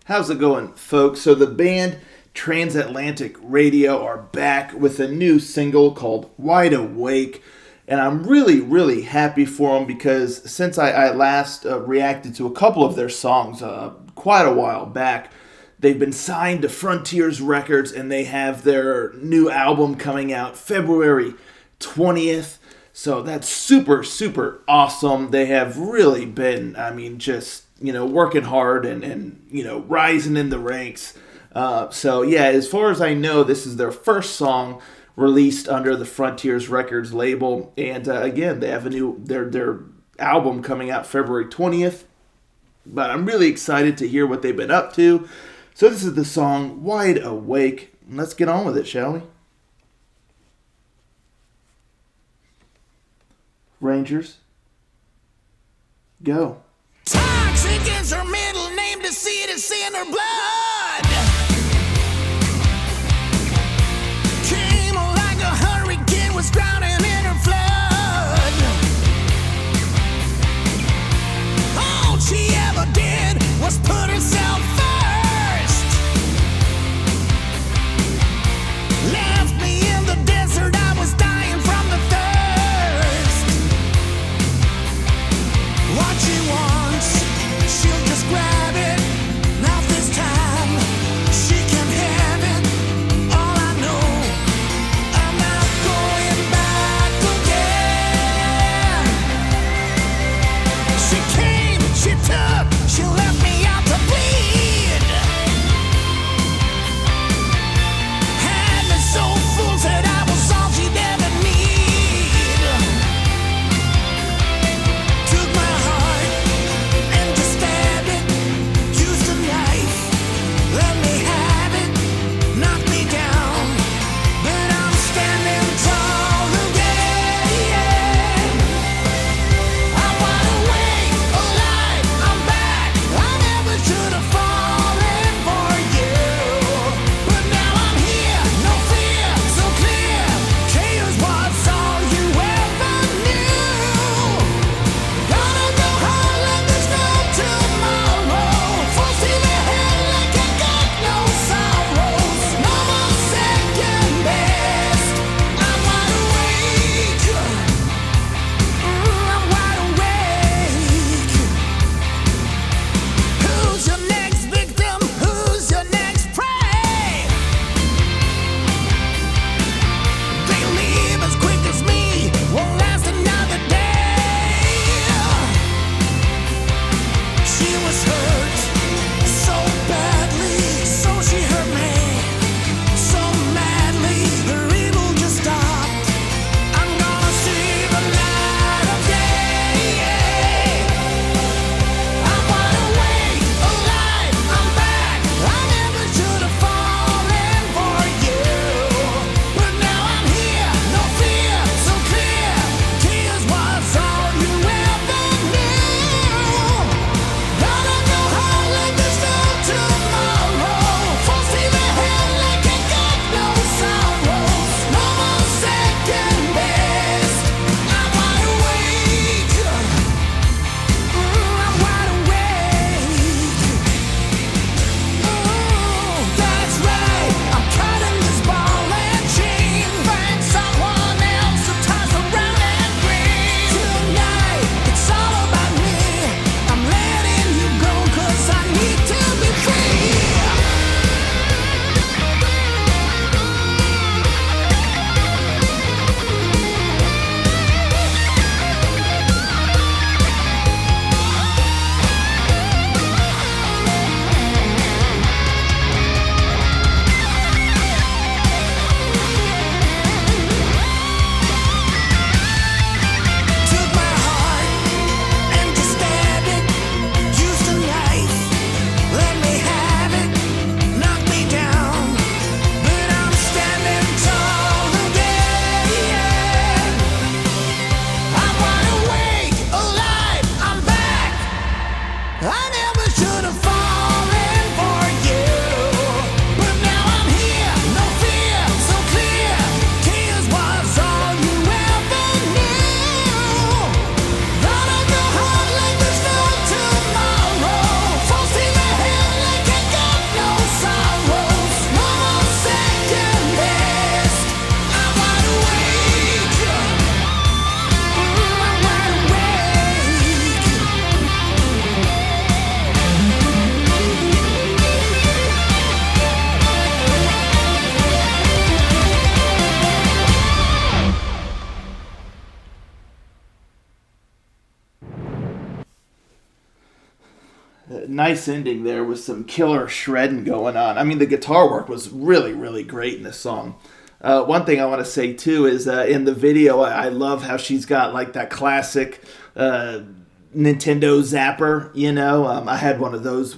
How's it going, folks? So the band Transatlantic Radio are back with a new single called Wide Awake. And I'm really, really happy for them because since I last reacted to a couple of their songs quite a while back, they've been signed to Frontiers Records and they have their new album coming out February 20th. So that's super, super awesome. They have really been, working hard and rising in the ranks. So yeah, as far as I know, this is their first song released under the Frontiers Records label. And again, they have their album coming out February 20th. But I'm really excited to hear what they've been up to. So this is the song Wide Awake. Let's get on with it, shall we? Rangers, go. Toxic is her middle name, to see it is in her blood. Came like a hurricane, was drowning in her flood. All she ever did was put herself first. Left me in the desert, I was dying from the thirst. What she wants, she'll just grab it. Not this time. nice ending there with some killer shredding going on. I mean, the guitar work was really, really great in this song. One thing I want to say too is in the video, I love how she's got like that classic Nintendo zapper. I had one of those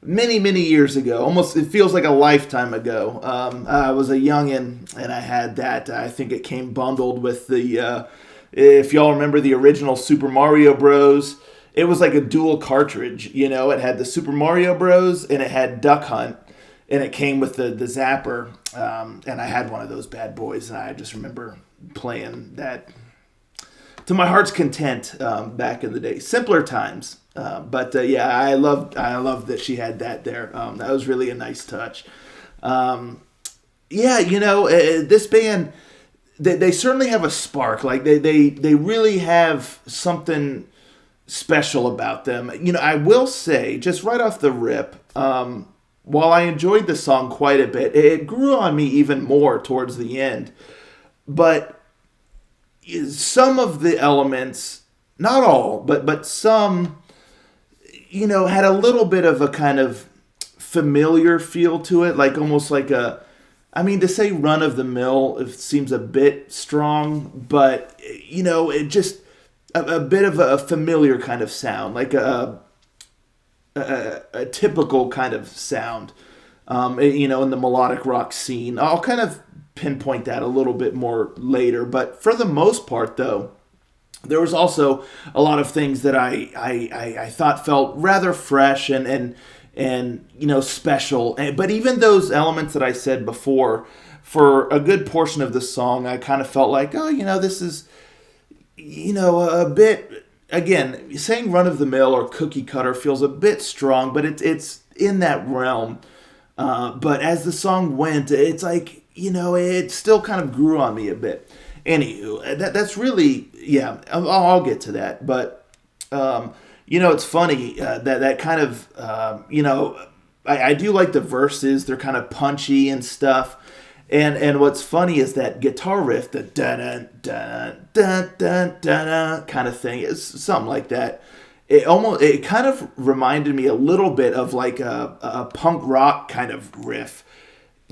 many, many years ago. Almost, it feels like a lifetime ago. I was a youngin' and I had that. I think it came bundled with the, if y'all remember the original Super Mario Bros., it was like a dual cartridge. It had the Super Mario Bros. And it had Duck Hunt, and it came with the zapper. And I had one of those bad boys, and I just remember playing that to my heart's content back in the day. Simpler times. But yeah, I loved that she had that there. That was really a nice touch. This band, they certainly have a spark. Like they really have something special about them. I will say, just right off the rip, while I enjoyed the song quite a bit, it grew on me even more towards the end. But some of the elements, not all, but some, had a little bit of a kind of familiar feel to it, like almost like to say run of the mill, it seems a bit strong, but, it just, a bit of a familiar kind of sound, like a typical kind of sound, in the melodic rock scene. I'll kind of pinpoint that a little bit more later, but for the most part, though, there was also a lot of things that I thought felt rather fresh and special. But even those elements that I said before, for a good portion of the song, I kind of felt like, this is, a bit. Again, saying run of the mill or cookie cutter feels a bit strong, but it's in that realm. But as the song went, it's like, it still kind of grew on me a bit. Anywho, that's really, yeah, I'll get to that. But, it's funny that kind of, I do like the verses. They're kind of punchy and stuff. And what's funny is that guitar riff, the dun dun dun dun dun kind of thing, is something like that. It kind of reminded me a little bit of like a punk rock kind of riff,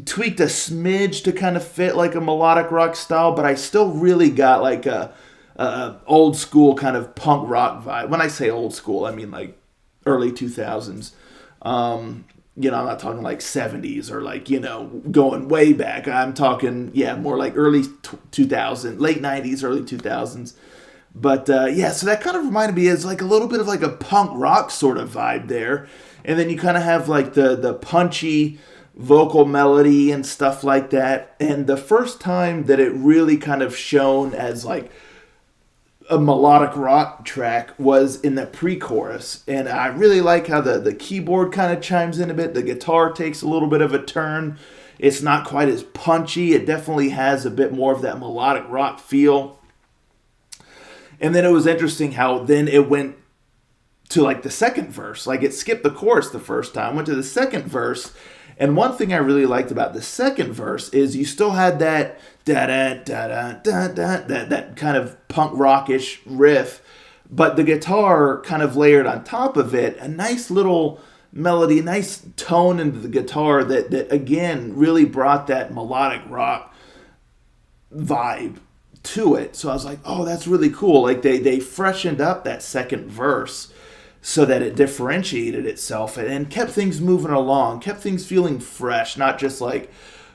tweaked a smidge to kind of fit like a melodic rock style, but I still really got like a old school kind of punk rock vibe. When I say old school, I mean like early 2000s. I'm not talking like 70s or like, going way back. I'm talking, more like early 2000s, late 90s, early 2000s. But, so that kind of reminded me, it's like a little bit of like a punk rock sort of vibe there. And then you kind of have like the punchy vocal melody and stuff like that. And the first time that it really kind of shone as like a melodic rock track was in the pre-chorus, and I really like how the keyboard kind of chimes in a bit. The guitar takes a little bit of a turn. It's not quite as punchy. It definitely has a bit more of that melodic rock feel. And then it was interesting how then it went to like the second verse. Like it skipped the chorus the first time, went to the second verse. And one thing I really liked about the second verse is you still had that that kind of punk rockish riff, but the guitar kind of layered on top of it a nice little melody, nice tone into the guitar that again really brought that melodic rock vibe to it. So I was like, oh, that's really cool. Like they freshened up that second verse so that it differentiated itself and kept things moving along, kept things feeling fresh, not just like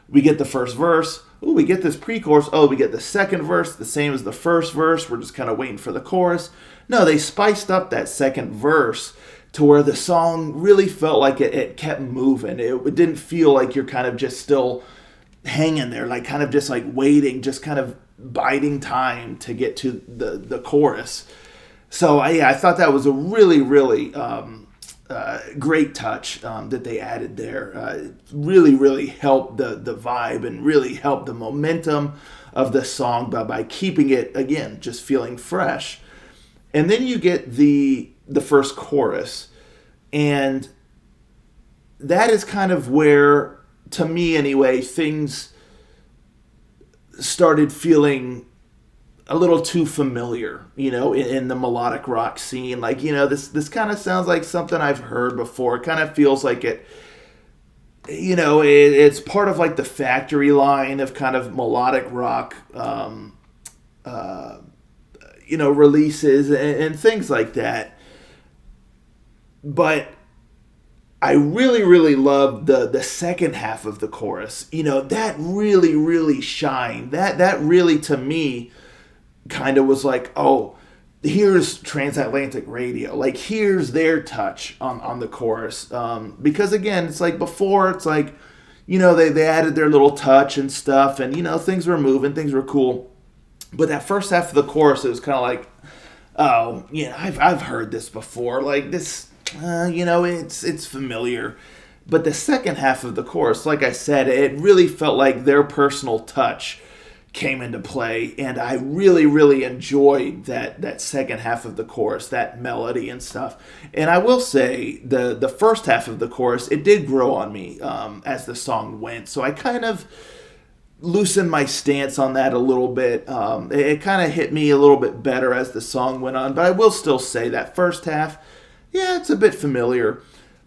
we get the first verse, oh, we get this pre-chorus, oh, we get the second verse, the same as the first verse, we're just kind of waiting for the chorus. No, they spiced up that second verse to where the song really felt like it kept moving. It didn't feel like you're kind of just still hanging there, like kind of just like waiting, just kind of biding time to get to the chorus. So I thought that was a really, really great touch that they added there. It really, really helped the vibe and really helped the momentum of the song by keeping it, again, just feeling fresh. And then you get the first chorus, and that is kind of where, to me anyway, things started feeling a little too familiar, in the melodic rock scene. Like, this kind of sounds like something I've heard before. It kind of feels like it's part of like the factory line of kind of melodic rock, releases and things like that. But I really, really love the second half of the chorus. That really, really shined. That really, to me, kind of was like, oh, here's Transatlantic Radio. Like, here's their touch on the chorus. Because, again, it's like before, it's like, they added their little touch and stuff. And, things were moving. Things were cool. But that first half of the chorus, it was kind of like, oh, I've heard this before. Like, this... it's familiar. But the second half of the chorus, like I said, it really felt like their personal touch came into play, and I really, really enjoyed that second half of the chorus, that melody and stuff. And I will say, the first half of the chorus, it did grow on me as the song went, so I kind of loosened my stance on that a little bit. It kind of hit me a little bit better as the song went on, but I will still say that first half, yeah, it's a bit familiar,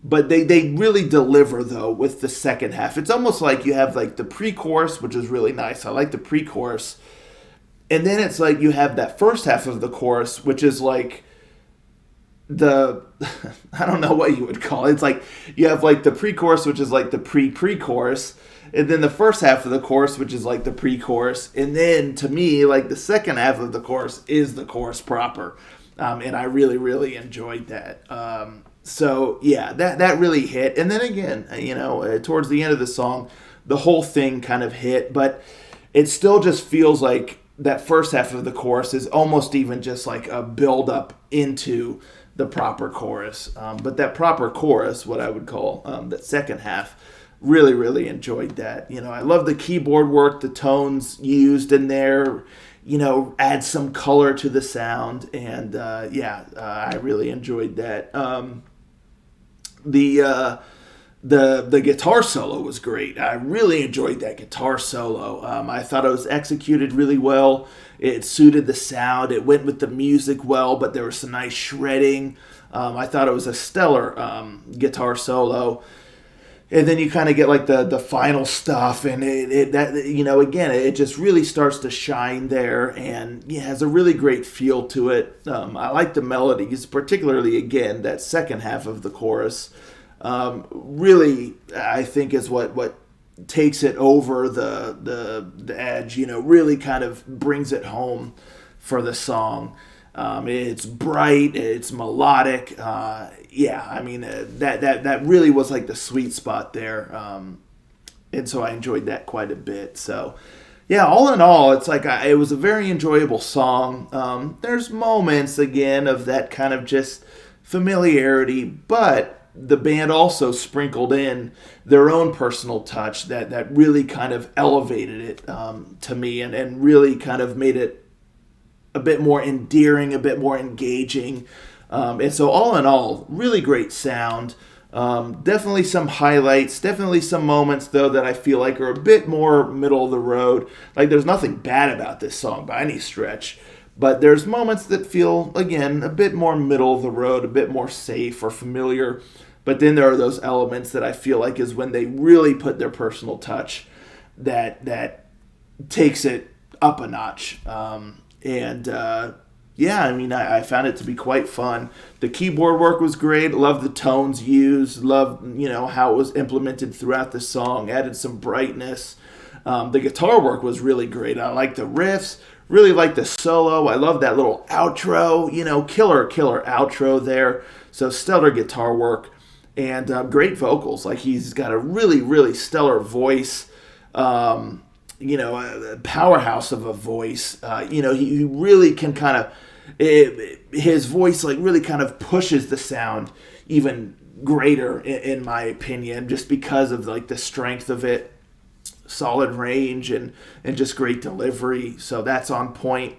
but they really deliver, though, with the second half. It's almost like you have, like, the pre-chorus, which is really nice. I like the pre-chorus. And then it's like you have that first half of the chorus, which is like I don't know what you would call it. It's like you have, like, the pre-chorus, which is like the pre-chorus, and then the first half of the chorus, which is like the pre-chorus. And then, to me, like, the second half of the chorus is the chorus proper. And I really, really enjoyed that. So, yeah, that really hit. And then again, towards the end of the song, the whole thing kind of hit. But it still just feels like that first half of the chorus is almost even just like a build-up into the proper chorus. But that proper chorus, what I would call that second half, really, really enjoyed that. I love the keyboard work, the tones used in there. Add some color to the sound, and I really enjoyed that. The guitar solo was great. I really enjoyed that guitar solo. I thought it was executed really well. It suited the sound. It went with the music well, but there was some nice shredding. I thought it was a stellar guitar solo. And then you kind of get like the final stuff, and it just really starts to shine there, and has a really great feel to it. I like the melodies, particularly again that second half of the chorus. Really, I think is what takes it over the edge. Really kind of brings it home for the song. It's bright, it's melodic. That really was like the sweet spot there. And so I enjoyed that quite a bit. So, yeah, all in all, it's like it was a very enjoyable song. There's moments, again, of that kind of just familiarity, but the band also sprinkled in their own personal touch that really kind of elevated it to me and really kind of made it a bit more endearing, a bit more engaging. And so all in all, really great sound. Definitely some highlights, definitely some moments, though, that I feel like are a bit more middle of the road. Like, there's nothing bad about this song by any stretch, but there's moments that feel, again, a bit more middle of the road, a bit more safe or familiar. But then there are those elements that I feel like is when they really put their personal touch that takes it up a notch. I found it to be quite fun. The keyboard work was great. Loved the tones used. Loved, how it was implemented throughout the song. Added some brightness. The guitar work was really great. I liked the riffs. Really liked the solo. I love that little outro. Killer outro there. So stellar guitar work. And great vocals. Like, he's got a really, really stellar voice. A powerhouse of a voice. He really can kind of, his voice like really kind of pushes the sound even greater in my opinion, just because of like the strength of it, solid range and just great delivery. So that's on point.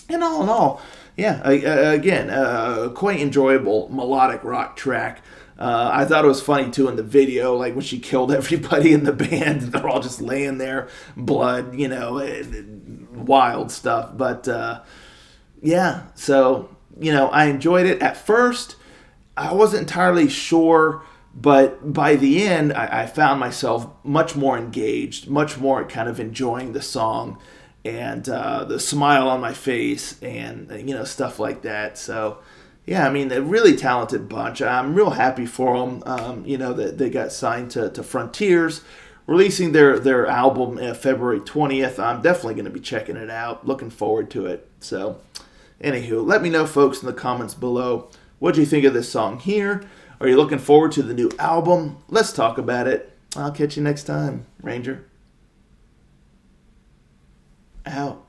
And all in all, quite enjoyable melodic rock track. I thought it was funny too in the video, like when she killed everybody in the band, they're all just laying there, blood, wild stuff. But yeah, so I enjoyed it. At first, I wasn't entirely sure, but by the end, I found myself much more engaged, much more kind of enjoying the song, and the smile on my face, and stuff like that. So. Yeah, I mean, a really talented bunch. I'm real happy for them, that they got signed to Frontiers, releasing their album February 20th. I'm definitely going to be checking it out. Looking forward to it. So, anywho, let me know, folks, in the comments below. What do you think of this song here? Are you looking forward to the new album? Let's talk about it. I'll catch you next time. Ranger. Out.